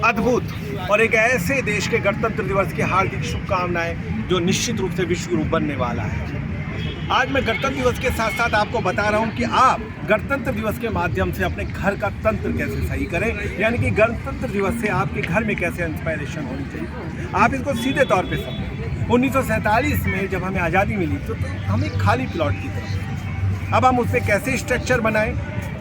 अद्भुत और एक ऐसे देश के गणतंत्र दिवस की हार्दिक शुभकामनाएं जो निश्चित रूप से विश्व गुरु बनने वाला है। आज मैं गणतंत्र दिवस के साथ साथ आपको बता रहा हूं कि आप गणतंत्र दिवस के माध्यम से अपने घर का तंत्र कैसे सही करें, यानी कि गणतंत्र दिवस से आपके घर में कैसे इंस्पायरेशन होनी चाहिए। आप इसको सीधे तौर पे समझें। 1947 में जब हमें आज़ादी मिली तो हम एक खाली प्लॉट की तरफ, अब हम उसमें कैसे स्ट्रक्चर बनाएं,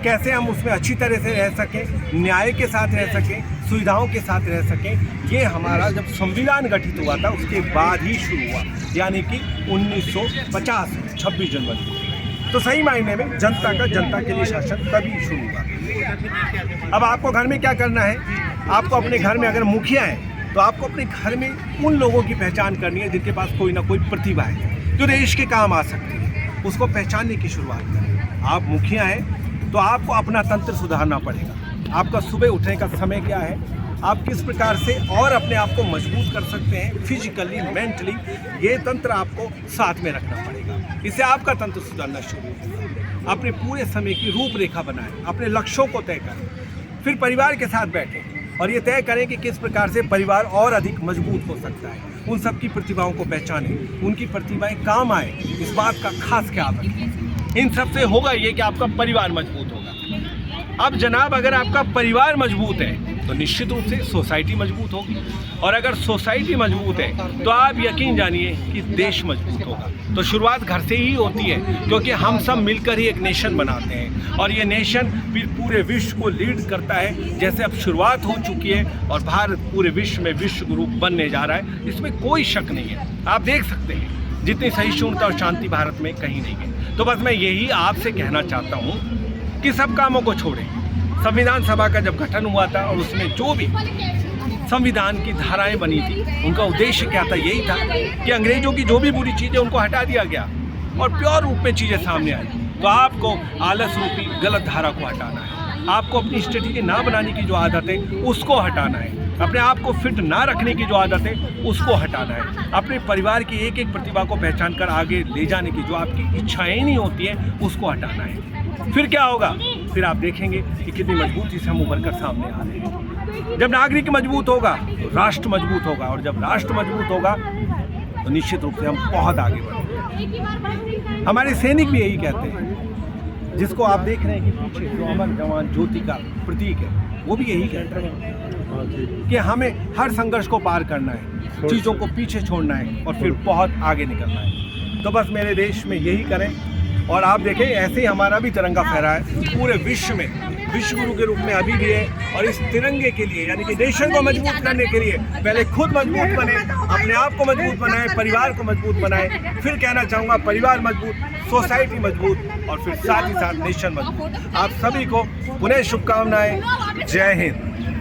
कैसे हम उसमें अच्छी तरह से रह सकें, न्याय के साथ रह सकें, सुविधाओं के साथ रह सकें। ये हमारा जब संविधान गठित हुआ था उसके बाद ही शुरू हुआ, यानी कि 1950 में 26 जनवरी। तो सही मायने में जनता के लिए शासन तभी शुरू हुआ। अब आपको घर में क्या करना है, आपको अपने घर में अगर मुखिया है तो आपको अपने घर में उन लोगों की पहचान करनी है जिनके पास कोई ना कोई प्रतिभा है जो देश के काम आ सकती है, उसको पहचानने की शुरुआत करें। आप मुखिया हैं तो आपको अपना तंत्र सुधारना पड़ेगा। आपका सुबह उठने का समय क्या है, आप किस प्रकार से और अपने आप को मजबूत कर सकते हैं फिजिकली, मेंटली, ये तंत्र आपको साथ में रखना पड़ेगा। इससे आपका तंत्र सुधारना शुरू होगा। अपने पूरे समय की रूपरेखा बनाएं, अपने लक्ष्यों को तय करें, फिर परिवार के साथ बैठें और ये तय करें कि किस प्रकार से परिवार और अधिक मजबूत हो सकता है। उन सब की प्रतिभाओं को पहचानें, उनकी प्रतिभाएं काम आए, इस बात का खास ख्याल रखें। इन सब से होगा ये कि आपका परिवार मजबूत होगा। अब जनाब, अगर आपका परिवार मजबूत है तो निश्चित रूप से सोसाइटी मजबूत होगी, और अगर सोसाइटी मजबूत है तो आप यकीन जानिए कि देश मजबूत होगा। तो शुरुआत घर से ही होती है, क्योंकि हम सब मिलकर ही एक नेशन बनाते हैं और ये नेशन फिर पूरे विश्व को लीड करता है। जैसे अब शुरुआत हो चुकी है और भारत पूरे विश्व में विश्व गुरु बनने जा रहा है, इसमें कोई शक नहीं है। आप देख सकते हैं जितनी सहिष्णुता और शांति भारत में कहीं नहीं है। तो बस मैं यही आपसे कहना चाहता हूँ कि सब कामों को छोड़ें। संविधान सभा का जब गठन हुआ था और उसमें जो भी संविधान की धाराएं बनी थी, उनका उद्देश्य क्या था, यही था कि अंग्रेजों की जो भी बुरी चीज़ें उनको हटा दिया गया और प्योर रूप में चीज़ें सामने आई। तो आपको आलस रूपी गलत धारा को हटाना है, आपको अपनी स्टडी ना बनाने की जो आदत है उसको हटाना है, अपने आप को फिट ना रखने की जो आदत है उसको हटाना है, अपने परिवार की एक एक प्रतिभा को पहचान कर आगे ले जाने की जो आपकी इच्छाएं नहीं होती हैं उसको हटाना है। फिर क्या होगा, फिर आप देखेंगे कि कितनी मजबूती से हम उभर कर सामने आ रहे हैं। जब नागरिक मजबूत होगा तो राष्ट्र मजबूत होगा, और जब राष्ट्र मजबूत होगा तो निश्चित रूप से हम बहुत आगे बढ़ेंगे। हमारे सैनिक भी यही कहते हैं, जिसको आप देख रहे हैं कि पीछे जो अमर जवान ज्योति का प्रतीक है, वो भी यही कहते हैं कि हमें हर संघर्ष को पार करना है, चीज़ों को पीछे छोड़ना है और फिर बहुत आगे निकलना है। तो बस मेरे देश में यही करें, और आप देखें ऐसे ही हमारा भी तिरंगा फहरा है पूरे विश्व में, विश्व गुरु के रूप में अभी भी है। और इस तिरंगे के लिए, यानी कि नेशन को मजबूत करने के लिए पहले खुद मजबूत बने, अपने आप को मजबूत बनाएं, परिवार को मजबूत बनाएं। फिर कहना चाहूँगा, परिवार मजबूत, सोसाइटी मजबूत और फिर साथ ही साथ नेशन मजबूत। आप सभी को पुनः शुभकामनाएं। जय हिंद।